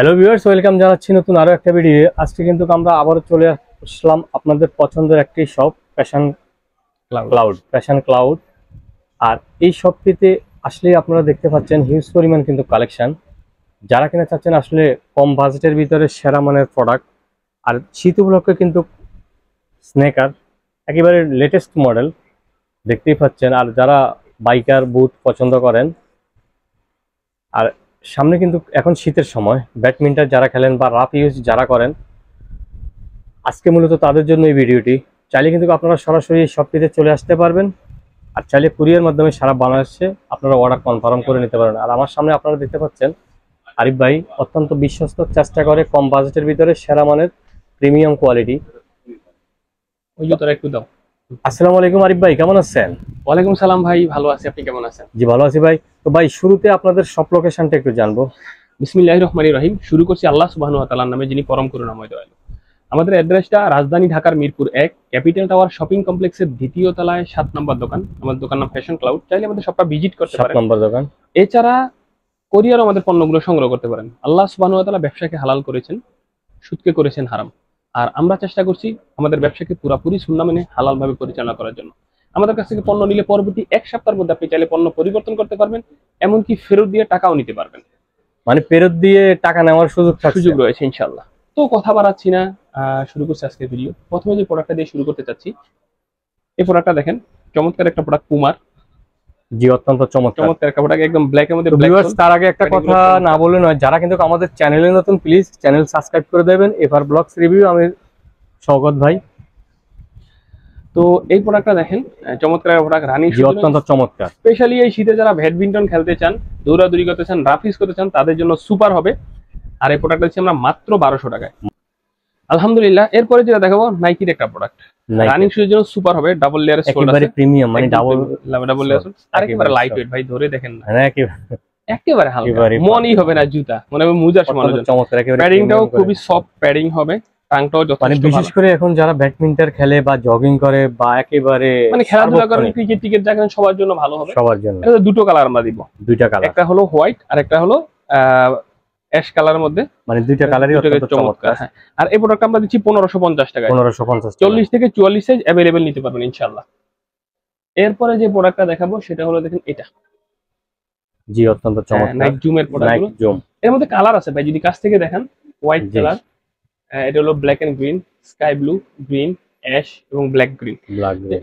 Hello viewers, welcome জানাচ্ছি নতুন আরো একটা ভিডিও। আজকে কিন্তু আমরা আবারও চলে আসলাম আপনাদের পছন্দের একটি শপ, ফ্যাশন ক্লাউড। আর এই শপটিতে আসলে আপনারা দেখতে পাচ্ছেন হিউজ পরিমাণ কিন্তু কালেকশন। যারা কিনা চাচ্ছেন আসলে কম বাজেটের ভিতরে সেরা মানের প্রোডাক্ট, আর শীত উপলক্ষে কিন্তু স্নেকার একেবারে লেটেস্ট মডেল দেখতেই পাচ্ছেন। আর যারা বাইকার বুট পছন্দ করেন, আর সামনে কিন্তু এখন শীতের সময়, ব্যাডমিন্টন যারা খেলেন বা রাফ ইউজ যারা করেন, আজকে মূলত তাদের জন্য এই ভিডিওটি। চাইলে কিন্তু আপনারা সরাসরি এই শপটিতে চলে আসতে পারবেন, আর চাইলে কুরিয়ার মাধ্যমে সারা বাংলাদেশে আপনারা অর্ডার কনফার্ম করে নিতে পারেন। আর আমার সামনে আপনারা দেখতে পাচ্ছেন আরিফ ভাই অত্যন্ত বিশ্বস্ত, চেষ্টা করে কম বাজেটের ভিতরে সেরা মানের প্রিমিয়াম কোয়ালিটি। ওই জুতোটা একটু দাও। আসসালামু আলাইকুম আরিফ ভাই, কেমন আছেন? ওয়ালাইকুম সালাম ভাই, ভালো আছি, আপনি কেমন আছেন? জি ভালো আছি ভাই। তো ভাই শুরুতে আপনাদের শপ লোকেশনটা একটু জানবো। বিসমিল্লাহির রহমানির রহিম। শুরু করছি আল্লাহ সুবহানাহু ওয়া তাআলার নামে, যিনি পরম করুণাময় দয়ালু। আমাদের অ্যাড্রেসটা রাজধানী ঢাকার মিরপুর 1 ক্যাপিটাল টাওয়ার শপিং কমপ্লেক্সের দ্বিতীয় তলায় 7 নম্বর দোকান। আমাদের দোকান নাম ফ্যাশন ক্লাউড। চাইলে আমাদের শপটা ভিজিট করতে 7 পারেন। নম্বর দোকান। এছাড়া কোরিয়ারও আমাদের পণ্যগুলো সংগ্রহ করতে পারেন। আল্লাহ সুবহানাহু ওয়া তাআলা ব্যবসাকে হালাল করেছেন, সুদকে করেছেন হারাম। আর আমরা চেষ্টা করছি আমাদের ব্যবসাকে পুরোপুরি সুন্নাহ মেনে হালালভাবে পরিচালনা করার জন্য। আমাদের কাছ থেকে পণ্য নিলে পরবর্তী 1 সপ্তাহের মধ্যে আপনি চাইলে পণ্য পরিবর্তন করতে পারবেন, এমনকি ফেরত দিয়ে টাকাও নিতে পারবেন। মানে ফেরত দিয়ে টাকা নেওয়ার সুযোগ রয়েছে ইনশাআল্লাহ। তো কথা বাড়াচ্ছি না, শুরু করছি আজকের ভিডিও। প্রথমে যে প্রোডাক্টটা দিয়ে শুরু করতে চাচ্ছি, এই প্রোডাক্টটা দেখেন, চমৎকার একটা প্রোডাক্ট, পুমার। জি, অত্যন্ত চমৎকার একটা প্রোডাক্ট, একদম ব্ল্যাক এর মধ্যে। তার আগে একটা কথা না বলে নয়, যারা কিন্তু আমাদের চ্যানেলে নতুন, প্লিজ চ্যানেল সাবস্ক্রাইব করে দেবেন। এফআর ব্লগস রিভিউ, আমি শওকত ভাই। তো এই প্রোডাক্টটা দেখেন, চমৎকার প্রোডাক্ট, রানিং, অত্যন্ত চমৎকার। স্পেশালি এই শীতে যারা ব্যাডমিন্টন খেলতে চান, দৌড়াদৌড়ি করতে চান, রাফিস করতে চান, তাদের জন্য সুপার হবে। আর এই প্রোডাক্টটা দিচ্ছি আমরা মাত্র 1200 টাকায়, আলহামদুলিল্লাহ। এরপরে যেটা দেখাবো, নাইকির একটা প্রোডাক্ট, রানিং শুজের জন্য সুপার হবে। ডাবল লেয়ার সোল আছে, প্রিমিয়াম, মানে ডাবল লেয়ার সোল। আর একেবারে লাইট ওয়েট ভাই, ধরে দেখেন না, একেবারে হালকা, মনই হবে না জুতা, মানে মুজার সমান। প্যাডিংটাও খুবই সফট প্যাডিং হবে, টাংটাও যথেষ্ট ভালো। বিশেষ করে এখন যারা ব্যাডমিন্টন খেলে বা জগিং করে বা একেবারে মানে খেলাধুলা করেন, ক্রিকেট টিকেট যা করেন, সবার জন্য ভালো হবে। সবার জন্য। এটা দুটো কালার আমরা দিব, দুইটা কালার, একটা হলো হোয়াইট আর একটা হলো অ্যাশ কালারের মধ্যে, মানে দুইটা কালারই অত্যন্ত চমৎকার। হ্যাঁ। আর এই প্রোডাক্টটা আমরা দিচ্ছি 1550 টাকায়। 1550, 40 থেকে 44 সাইজ अवेलेबल নিতে পারবেন ইনশাআল্লাহ। এরপরে যে প্রোডাক্টটা দেখাবো সেটা হলো, দেখেন এটা। জি, অত্যন্ত চমৎকার, নাইক জুমের প্রোডাক্ট। নাইক জুম এর মধ্যে কালার আছে ভাই, যদি কাছ থেকে দেখেন, হোয়াইট কালার, এটা হলো black and green, sky blue, green, ash এবং ব্ল্যাক গ্রিন।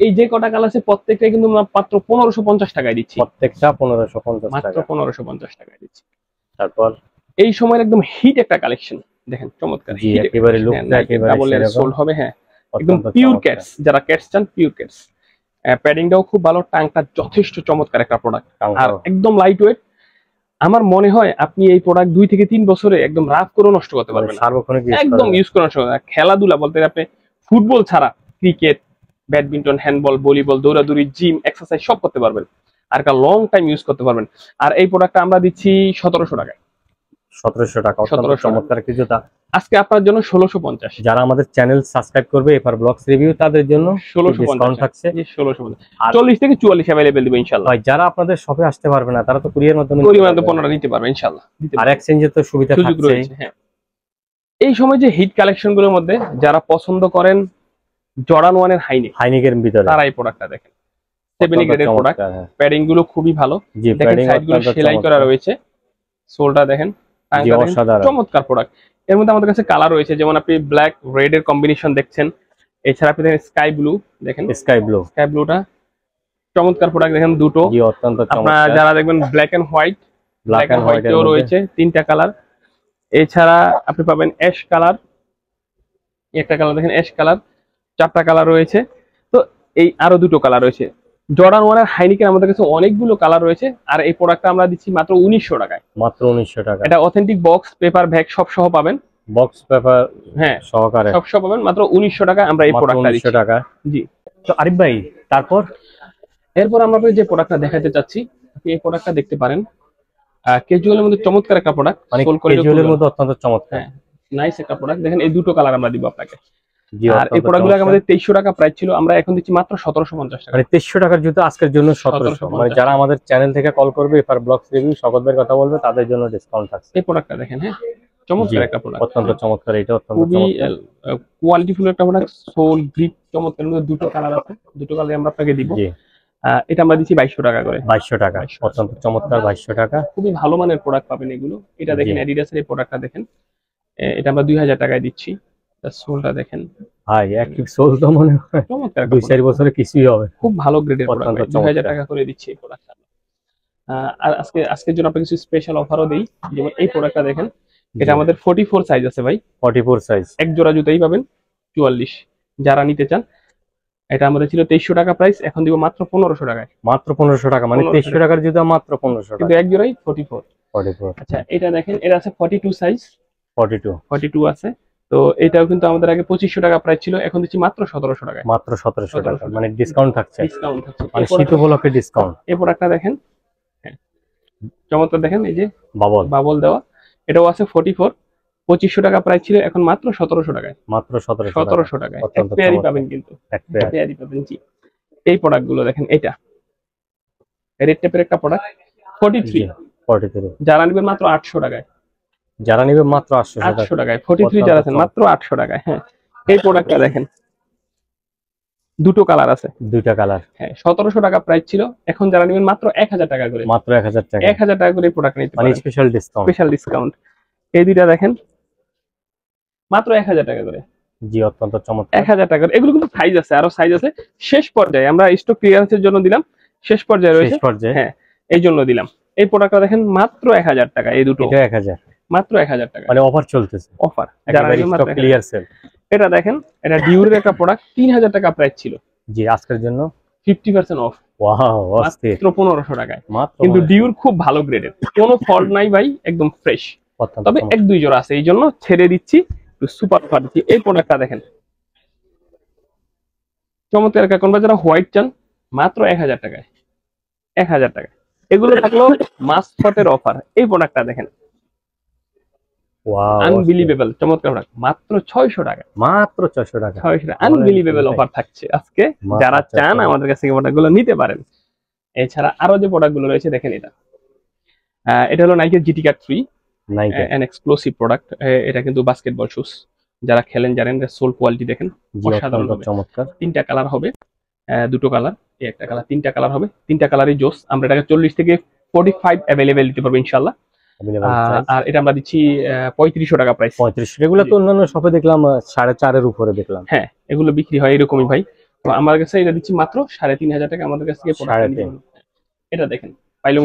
এই যে কটা কালার আছে প্রত্যেকটাই কিন্তু আমরা মাত্র 1550 টাকায় দিচ্ছি। প্রত্যেকটা 1550 টাকা, মাত্র 1550 টাকায় দিচ্ছি। তারপর এই সময়ের একদম হিট একটা কালেকশন দেখেন, চমৎকার, একেবারে লুকটা একেবারে ডাবল লেয়ার সোল হবে। হ্যাঁ, একদম পিওর ক্যাটস, যারা ক্যাটস চান, পিওর ক্যাটস। প্যাডিংটাও খুব ভালো, টাংটা যথেষ্ট চমৎকার একটা প্রোডাক্ট, আর একদম লাইট ওয়েট। আমার মনে হয় আপনি এই প্রোডাক্ট 2 থেকে 3 বছরে একদম রাফ করে নষ্ট করতে পারবেন, একদম ইউজ করে নষ্ট করতে। খেলাধুলা বলতে আপনি ফুটবল ছাড়া ক্রিকেট, ব্যাডমিন্টন, হ্যান্ডবল, ভলিবল, দৌড়াদৌড়ি, জিম, এক্সারসাইজ সব করতে পারবেন, আর একটা লং টাইম ইউজ করতে পারবেন। আর এই প্রোডাক্টটা আমরা দিচ্ছি 1700 টাকায়। 1700 টাকা, চমৎকার কিছু। আজকে আপনার জন্য 1650। যারা আমাদের চ্যানেল সাবস্ক্রাইব করবে এফআর ব্লগস রিভিউ, তাদের জন্য 1650 থাকছে। 1650, 40 থেকে 44 अवेलेबल দিব ইনশাআল্লাহ। ভাই যারা আপনাদের শপে আসতে পারবে না, তারা তো কুরিয়ার মাধ্যমে পণ্যটা নিতে পারবে ইনশাআল্লাহ। আর এক্সচেঞ্জের তো সুবিধা থাকছে। হ্যাঁ, এই সময় যে হিট কালেকশন গুলোর মধ্যে যারা পছন্দ করেন জর্ডান 1 এর হাইনিকের ভিতরে, তারা এই প্রোডাক্টটা দেখেন, 70 গ্রেডের প্রোডাক্ট। প্যাডিং গুলো খুবই ভালো, দেখেন সাইড গুলো সেলাই করা রয়েছে, সোলটা দেখেন, চমৎকার প্রোডাক্ট। এর মধ্যে আমাদের কাছে কালার রয়েছে, যেমন আপনি ব্ল্যাক রেড এর কম্বিনেশন দেখছেন। এছাড়া আপনি দেখেন স্কাই ব্লু, দেখেন স্কাই ব্লুটা চমৎকার প্রোডাক্ট, দেখেন দুটো। আপনারা যারা দেখবেন ব্ল্যাক এন্ড হোয়াইটও রয়েছে, 3টা কালার। এছাড়া আপনি পাবেন অ্যাশ কালার, একটা কালার দেখেন অ্যাশ কালার, 4টা কালার রয়েছে। তো এই আরো দুটো কালার রয়েছে। জর্ডান 1 এর হাইনিকের আমাদের কাছে অনেকগুলো কালার রয়েছে, আর এই প্রোডাক্টটা আমরা দিচ্ছি মাত্র 1900 টাকায়। মাত্র 1900 টাকা। এটা অথেন্টিক বক্স, পেপার, ব্যাগ সব সহ পাবেন, বক্স পেপার হ্যাঁ সহকারে সব সহ পাবেন মাত্র 1900 টাকা। আমরা এই প্রোডাক্টটা দিচ্ছি 1900 টাকা। জি। তো আরিফ ভাই, এরপর আমরা যে প্রোডাক্টটা দেখাতে চাচ্ছি, আপনি এই প্রোডাক্টটা দেখতে পারেন। ক্যাজুয়ালের মধ্যে চমৎকার একটা প্রোডাক্ট, মানে ক্যাজুয়ালের মধ্যে অত্যন্ত চমৎকার, নাইস একটা প্রোডাক্ট। দেখেন এই দুটো কালার আমরা দিব আপনাকে। আর এই প্রোডাক্টগুলো আমাদের 2300 টাকা প্রাইস ছিল, আমরা এখন দিচ্ছি মাত্র 1750 টাকা। মানে 2300 টাকার জুতো আজকের জন্য 1700। মানে যারা আমাদের চ্যানেল থেকে কল করবে এফআর ব্লগস রিভিউ শওকত ভাইয়ের কথা বলবে, তাদের জন্য ডিসকাউন্ট থাকছে। এই প্রোডাক্টটা দেখেন, হ্যাঁ চমৎকার একটা প্রোডাক্ট, অত্যন্ত চমৎকার। এটা অত্যন্ত কোয়ালিটিফুল একটা প্রোডাক্ট। সোল গ্রিপ চমৎকার, দুটো কালার আছে, দুটো কালার আমরা আপনাকে দিব। এটা আমরা দিচ্ছি 2200 টাকা করে। 2200 টাকা, অত্যন্ত চমৎকার। 2200 টাকা, খুবই ভালো মানের প্রোডাক্ট পাবেন এগুলো। এটা দেখেন অ্যাডিডাসের এই প্রোডাক্টটা দেখেন, এটা আমরা 2000 টাকায় দিচ্ছি। সোলটা দেখেন ভাই, একই সোল তো মনে হয় চমৎকার, 2-4 বছরে কিছুই হবে। খুব ভালো গ্রেডের প্রোডাক্ট, 2000 টাকা করে দিচ্ছি এই প্রোডাক্টটা। আর আজকের জন্য আপনাকে কিছু স্পেশাল অফারও দেই। যেমন এই প্রোডাক্টটা দেখেন, এটা আমাদের 44 সাইজ আছে ভাই, 44 সাইজ। এক জোড়া জুতাই পাবেন 44। যারা নিতে চান, এটা আমাদের ছিল 2300 টাকা প্রাইস, এখন দিব মাত্র 1500 টাকায়। মাত্র 1500 টাকা, মানে 2300 টাকার জুতা মাত্র 1500 টাকা, কিন্তু এক জোড়াই 44। আচ্ছা, এটা দেখেন, এটা আছে 42 সাইজ, 42 আছে। তো এটাও কিন্তু আমাদের আগে 2500 টাকা প্রাইস ছিল, এখন দিচ্ছি মাত্র 1700 টাকায়। মাত্র 1700 টাকা, মানে ডিসকাউন্ট থাকছে। মানে শীত উপলক্ষে ডিসকাউন্ট। এই প্রোডাক্টটা দেখেন, চমৎকার দেখেন, এই যে বাবল দেওয়া, এটাও আছে 44, 2500 টাকা প্রাইস ছিল, এখন মাত্র 1700 টাকায়। মাত্র 1700 টাকায় এক পেয়ারই পাবেন, কিন্তু এক পেয়ারই পাবেন। জি, এই প্রোডাক্টগুলো দেখেন, এটা রেড টেপের একটা প্রোডাক্ট 43। যারা নেবেন মাত্র 800 টাকায়, যারা নেবে মাত্র 800 টাকায় 43 যারা আছেন মাত্র 800 টাকায়। হ্যাঁ, এই প্রোডাক্টটা দেখেন, দুটো কালার আছে, দুইটা কালার। হ্যাঁ, 1700 টাকা প্রাইস ছিল, এখন যারা নেবেন মাত্র 1000 টাকা করে, মাত্র 1000 টাকা, 1000 টাকা করে এই প্রোডাক্ট নিতে পারেন, স্পেশাল ডিসকাউন্ট। এই দুইটা দেখেন মাত্র 1000 টাকা করে। জি, অত্যন্ত চমৎকার, 1000 টাকা। এগুলো কিন্তু সাইজ আছে, আরো সাইজ আছে। শেষ পর্যায়ে আমরা স্টক ক্লিয়ারেন্সের জন্য দিলাম, শেষ পর্যায়ে রয়েছে। হ্যাঁ, এই জন্য দিলাম। এই প্রোডাক্টটা দেখেন মাত্র 1000 টাকা, এই দুটো 1000, মাত্র 1000 টাকা, মানে অফার চলতেছে, অফার। যারা স্টক ক্লিয়ার সেল। এটা দেখেন, এটা ডিউরের একটা প্রোডাক্ট, 3000 টাকা প্রাইস ছিল। জি, আজকের জন্য 50% অফ। ওয়াও, মাত্র 1500 টাকায়। কিন্তু ডিউর খুব ভালো গ্রেডের, কোনো ফল্ট নাই ভাই, একদম ফ্রেশ। তবে এক দুই জোড়া আছে, এই জন্য ছেড়ে দিচ্ছি, সুপার অফার দিচ্ছি। এই প্রোডাক্টটা দেখেন, চমৎকার একটা কোনবা, যারা হোয়াইট চান মাত্র 1000 টাকায়, 1000 টাকায়। এগুলো থাকলো মাস্কটের অফার। এই প্রোডাক্টটা দেখেন, ওয়াও, আনবিলিভেবল, চমৎকার প্রোডাক্ট, মাত্র 600 টাকা, মাত্র 600 টাকা, 600 টাকা। আনবিলিভেবল অফার থাকছে আজকে, যারা চান আমাদের কাছ থেকে প্রোডাক্টগুলো নিতে পারেন। এছাড়া আরো যে প্রোডাক্টগুলো রয়েছে দেখেন, এটা হলো নাইকের GT cut 3, an exclusive product. এটা কিন্তু বাস্কেটবল শুজ, যারা খেলেন জানেন। সোল কোয়ালিটি দেখেন, অসাধারণ, চমৎকার। তিনটা কালার হবে, দুটো কালার, এই একটা কালার, তিনটা কালার হবে, তিনটা কালারই জোস। আমরা এটাকে 40 থেকে 45 অ্যাভেলেবেল দিতে পারবো ইনশাআল্লাহ। আর এটা আমরা দিচ্ছি 3500 টাকা প্রাইস। 35, এগুলো তো অন্যান্য শপে দেখলাম 4.5 এর উপরে দেখলাম। হ্যাঁ, এগুলো বিক্রি হয় এরকমই ভাই। তো আমার কাছে এটা দিচ্ছি মাত্র 3500 টাকা, আমাদের কাছ থেকে প্রোডাক্ট। এটা দেখেন, পাইলং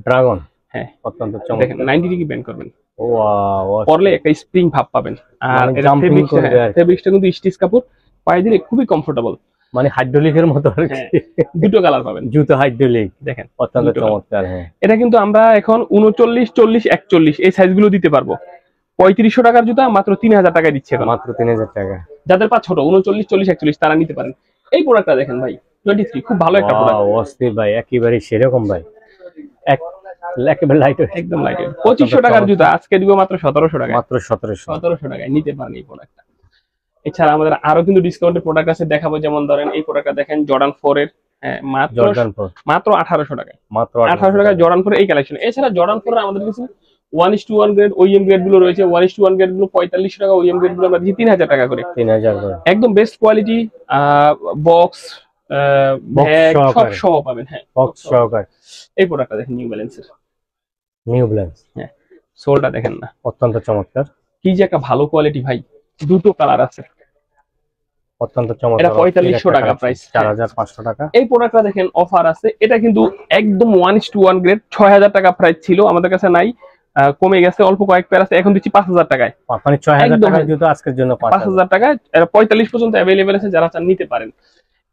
ড্রাগন, হ্যাঁ, অত্যন্ত চমৎকার। দেখেন 90 ডিগ্রি বেন্ড করবেন, ওয়াও, পরলে একটা স্প্রিং ভাব পাবেন। আর এটা ফেব্রিক্সটা কিন্তু স্টিচ কাপড়, পায়ে দিলে খুবই কমফোর্টেবল, মানে হাইড্রোলিকের মতো আর কি। দুটো কালার পাবেন, জুতো হাইড্রোলিক, দেখেন অত্যন্ত চমৎকার। হ্যাঁ, এটা কিন্তু আমরা এখন 39, 40, 41 এই সাইজগুলো দিতে পারবো। 3500 টাকার জুতা মাত্র 3000 টাকায় দিচ্ছে এখন, মাত্র 3000 টাকা। যাদের পা ছোট 39, 40, 41 তারা নিতে পারেন। এই প্রোডাক্টটা দেখেন ভাই, 23, খুব ভালো একটা প্রোডাক্ট। অস্থির ভাই, একেবারে সেরকম ভাই, একেবারে লাইট, একদম লাইট। 2500 টাকার জুতা আজকে দিব মাত্র 1700 টাকা, মাত্র 1700 টাকায় নিতে পারেন এই প্রোডাক্টটা। এছাড়া আমাদের আরো কিন্তু ডিসকাউন্টের প্রোডাক্ট আছে, দেখাবো। যেমন ধরেন এই প্রোডাক্টটা দেখেন, জর্ডান 4 এর, মাত্র 1800 টাকায়, মাত্র 1800 টাকায় জর্ডান 4 এই কালেকশন। এছাড়া জর্ডান 4 আমাদের কাছে 1:1 গ্রেড ওইএম গ্রেড গুলো রয়েছে। 1:1 গ্রেড গুলো 4500 টাকা, ওইএম গ্রেড গুলো আমরা দিচ্ছি 3000 টাকা করে, 3000 করে। একদম বেস্ট কোয়ালিটি, বক্স, ব্যাগ সব সহ পাবেন। হ্যাঁ, বক্স সহকারে। এই প্রোডাক্টটা দেখেন, নিউ ব্যালেন্সের, হ্যাঁ, সোলটা দেখেন না, অত্যন্ত চমৎকার। কি যে একটা ভালো কোয়ালিটি ভাই, দুটো কালার আছে, অত্যন্ত চমৎকার। এটা 4500 টাকা প্রাইস, 4500 টাকা। এই প্রোডাক্টটা দেখেন, অফার আছে। এটা কিন্তু একদম 1:1 গ্রেড, 6000 টাকা প্রাইস ছিল, আমাদের কাছে নাই, কমে গেছে, অল্প কয়েক পেয়ার আছে, এখন দিচ্ছি 5000 টাকায়। মানে 6000 টাকার জুতো আজকের জন্য 5000 টাকায়, 45 পর্যন্ত অ্যাভেলেবেল আছে, যারা চান নিতে পারেন।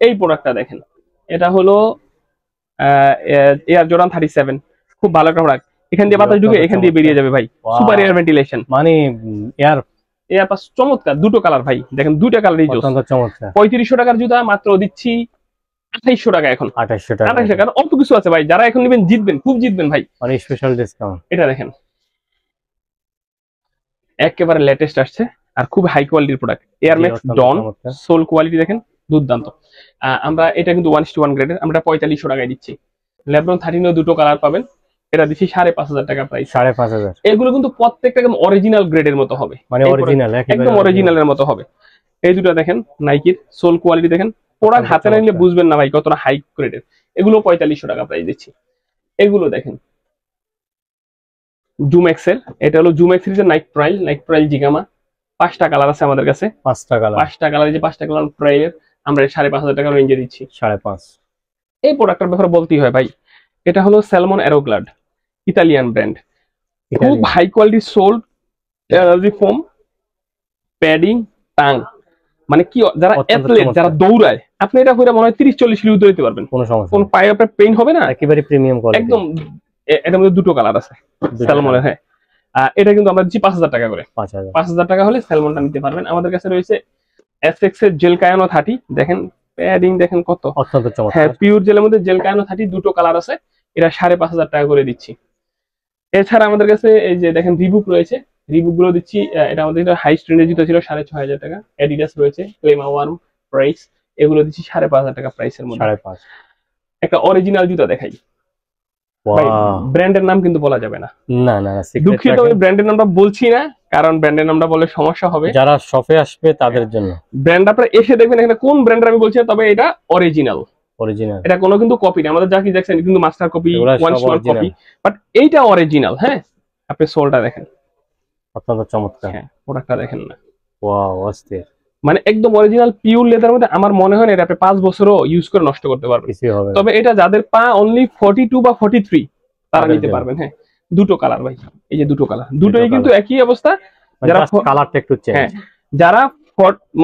এই প্রোডাক্টটা দেখেন, এটা হলো এয়ার জর্ডান 37, খুব ভালো একটা প্রোডাক্ট। এখান দিয়ে বাতাস ঢুকে এখান দিয়ে বেরিয়ে যাবে ভাই, সুপার এয়ার ভেন্টিলেশন, মানে এয়ার পাস, চমৎকার। দুটো কালার ভাই, দেখেন দুটো কালারই চমৎকার। 3500 টাকার জুতা মাত্র দিচ্ছি 2800 টাকা এখন, 2800 টাকা। 2800 টাকা, অল্প কিছু আছে ভাই, যারা এখন নেবেন জিতবেন, খুব জিতবেন ভাই, মানে স্পেশাল ডিসকাউন্ট। এটা দেখেন, একেবারে লেটেস্ট আসছে আর খুব হাই কোয়ালিটির প্রোডাক্ট, এয়ার ম্যাক্স ডন, সোল কোয়ালিটি দেখেন দুর্দান্ত। আমরা এটা কিন্তু 1:1 গ্রেডের, আমরা 4500 টাকায় দিচ্ছি। লেব্রন 13 দুটো কালার পাবেন, এটা দিচ্ছি 5,500 টাকা প্রাইস। 5,500। এগুলো কিন্তু প্রত্যেকটা একদম অরিজিনাল গ্রেডের মতো হবে, মানে অরিজিনাল একদম অরিজিনালের মতো হবে। এই দুটো দেখেন নাইকির সোল কোয়ালিটি দেখেন, প্রোডাক্ট হাতে না নিলে বুঝবেন না ভাই কতটা হাই গ্রেডের। এগুলো 4500 টাকা প্রাইস দিচ্ছি। এগুলো দেখেন জুমেক্সের, এটা হলো জুমেক্স সিরিজের নাইট প্রাইল জিগামা। 5টা কালার আছে আমাদের কাছে, 5টা কালার, যে 5টা কালার প্রাইলের আমরা 5,500 টাকা রেঞ্জে দিচ্ছি। 5.5। এই প্রোডাক্টের ব্যাপারে বলতেই হয় ভাই, এটা হলো স্যালমন অ্যারোগ্লাড, ইতালিয়ান ব্র্যান্ড, খুব high quality sole, energy foam, padding, tongue, মানে কি যারা অ্যাথলেট যারা দৌড়ায় আপনি এটা করে মনে হয় 30-40 কিলো দৌড়াতে পারবেন, কোনো সমস্যা, কোনো পায়ে আপনার পেইন হবে না, একেবারে প্রিমিয়াম কোয়ালিটি একদম। এটার মধ্যে দুটো কালার আছে স্যালমনের। হ্যাঁ, এটা কিন্তু আমরা দিচ্ছি 5,000 টাকা করে। 5,000 টাকা হলে স্যালমনটা নিতে পারবেন। আমাদের কাছে রয়েছে এসএক্স এর জেল কায়ানো 30, দেখেন প্যাডিং দেখেন কত অত্যন্ত চমৎকার। হ্যাঁ, পিওর জেলের মধ্যে জেল কায়ানো 30, দুটো কালার আছে, এটা 5,500 টাকা করে দিচ্ছি। এছাড়া আমাদের কাছে এই যে দেখেন রিবুক রয়েছে, রিবুক গুলো দিচ্ছি, এটা আমাদের হাই স্ট্রেন্ডের জুতো ছিল 6,500 টাকা। অ্যাডিডাস রয়েছে, ক্লেমা ওয়ার্ম প্রাইস, এগুলো দিচ্ছি 5,500 টাকা প্রাইসের মধ্যে। 5.5। একটা অরিজিনাল জুতা দেখাই, ব্র্যান্ডের নাম কিন্তু বলা যাবে না, না না, দুঃখিত আমি ব্র্যান্ডের নামটা বলছি না, কারণ ব্র্যান্ডের নামটা বলে সমস্যা হবে যারা শপে আসবে তাদের জন্য। ব্র্যান্ড আপনারা এসে দেখবেন এখানে কোন ব্র্যান্ডের আমি বলছি, তবে এটা অরিজিনাল, এটা কোনো কিন্তু কপি না। আমাদের যা কি দেখছেন কিন্তু master copy, one copy, but এইটা অরিজিনাল। হ্যাঁ, আপনি সোলটা দেখেন অত্যন্ত চমৎকার। হ্যাঁ, প্রোডাক্টটা দেখেন না, ওয়াও অস্থির, মানে একদম অরিজিনাল পিওর লেদার মধ্যে। আমার মনে হয় না এটা আপনি 5 বছরও ইউজ করে নষ্ট করতে পারবেন, তবে এটা যাদের পা অনলি 42 বা 43 তারা নিতে পারবেন। হ্যাঁ, দুটো কালার ভাই, এই যে দুটো কালার, দুটোই কিন্তু একই অবস্থা, যারা কালারটা একটু চেঞ্জ। হ্যাঁ, যারা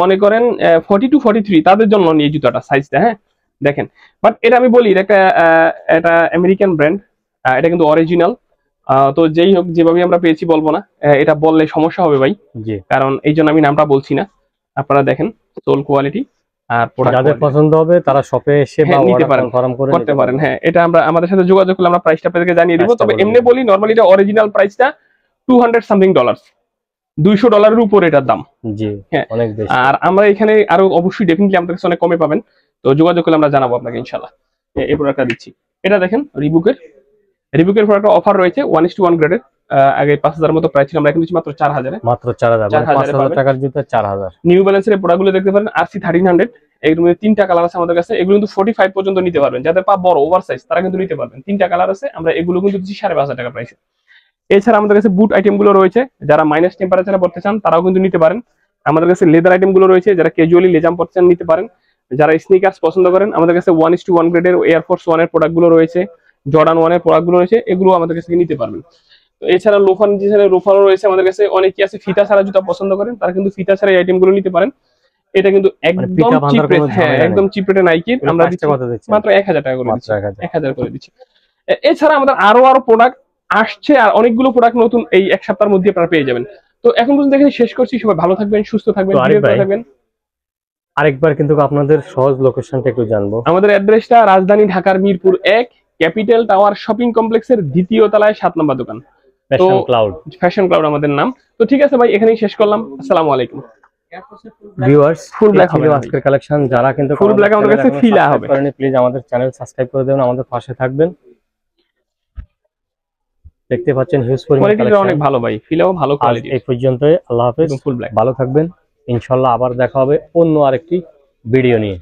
মনে করেন 42 43 তাদের জন্য নিয়ে জুতাটা সাইজটা। হ্যাঁ দেখেন, বাট এটা আমি বলি এটা আমেরিকান ব্র্যান্ড, এটা কিন্তু অরিজিনাল। তো যেই হোক, যেভাবে আমরা পেয়েছি বলবো না, এটা বললে সমস্যা হবে ভাই, কারণ এই জন্য আমি নামটা বলছি না। আপনারা দেখেন সোল কোয়ালিটি, আর যাদের পছন্দ হবে তারা শপে এসে বা নিতে পারেন, কনফার্ম করে করতে পারেন। হ্যাঁ, এটা আমরা আমাদের সাথে যোগাযোগ করলে আমরা প্রাইসটা আপনাদেরকে জানিয়ে দিব। তবে এমনি বলি নরমালি এটা অরিজিনাল প্রাইসটা $200 সামথিং, $200 উপরে এটার দাম। জি, হ্যাঁ অনেক বেশি। আর আমরা এখানে আরো অবশ্যই ডেফিনেটলি আমাদের কাছে অনেক কমে পাবেন, তো যোগাযোগ করলে আমরা জানাবো আপনাকে ইনশাআল্লাহ। এই প্রোডাক্টটা দিচ্ছি, এটা দেখেন রিবুকের প্রোডাক্ট অফার রয়েছে 1:1 গ্রেডের। আগে 5,000 মতো প্রাইস ছিল, আমরা এখন দিচ্ছি মাত্র 4,000 এ, মাত্র 4,000 5,000 টাকার জুতা 4,000। নিউ ব্যালেন্সের প্রোডাক্টগুলো দেখতে পারেন, RC 1300, এর মধ্যে 3টা কালার আছে আমাদের কাছে। এগুলো কিন্তু 45 পর্যন্ত নিতে পারবেন, যাদের পা বড় ওভার সাইজ তারা কিন্তু নিতে পারবেন। 3টা কালার আছে, আমরা এগুলো কিন্তু দিচ্ছি 5,500 টাকা প্রাইসে। এছাড়া আমাদের কাছে বুট আইটেম গুলো রয়েছে, যারা মাইনাস টেম্পারেচারে পড়তে চান তারাও কিন্তু নিতে পারেন। আমাদের কাছে লেদার আইটেম গুলো রয়েছে, যারা ক্যাজুয়ালি লেজাম পড়তে চান নিতে পারেন। যারা স্নিকার্স পছন্দ করেন, আমাদের কাছে 1:1 গ্রেডের এয়ারফোর্স 1 এর প্রোডাক্ট গুলো রয়েছে, জর্ডান 1 এর প্রোডাক্ট গুলো রয়েছে, এগুলো আমাদের কাছে নিতে পারবেন। তো এছাড়া লোফারও রয়েছে আমাদের কাছে। অনেকেই আছে ফিতা ছাড়া জুতা পছন্দ করেন, তারা কিন্তু ফিতা ছাড়া এই আইটেম গুলো নিতে পারেন। এটা কিন্তু একদম চিপ রেট, হ্যাঁ একদম চিপ রেটে নাইকির আমরা দিচ্ছি মাত্র 1,000 টাকা করে দিচ্ছি, 1,000 করে দিচ্ছি। এছাড়া আমাদের আরো প্রোডাক্ট আসছে, আর অনেকগুলো প্রোডাক্ট নতুন এই এক সপ্তাহের মধ্যে আপনারা পেয়ে যাবেন। তো এখন পর্যন্ত এখানে শেষ করছি, সবাই ভালো থাকবেন, সুস্থ থাকবেন, থাকবেন। আরেকবার কিন্তু আপনাদের সহজ লোকেশনটা একটু জানবো। আমাদের অ্যাড্রেসটা রাজধানী ঢাকার মিরপুর 1 ক্যাপিটাল টাওয়ার শপিং কমপ্লেক্সের 2য় তলায় 7 নম্বর দোকান, ফ্যাশন ক্লাউড আমাদের নাম। তো ঠিক আছে ভাই, এখানেই শেষ করলাম। আসসালামু আলাইকুম ভিউয়ার্স। ফুল ব্ল্যাক হবে আজকের কালেকশন, যারা কিন্তু ফুল ব্ল্যাক আমাদের কাছে ফিলা হবে, প্লিজ আমাদের চ্যানেল সাবস্ক্রাইব করে দেবেন, আমাদের পাশে থাকবেন। দেখতে পাচ্ছেন হিউজ পরিমাণ কালেকশন, অনেক ভালো ভাই, ফিলাও ভালো কোয়ালিটি। এই পর্যন্তই, আল্লাহ হাফেজ, ফুল ব্ল্যাক, ভালো থাকবেন। ইনশাআল্লাহ আবার দেখা হবে অন্য আরেকটি ভিডিও নিয়ে।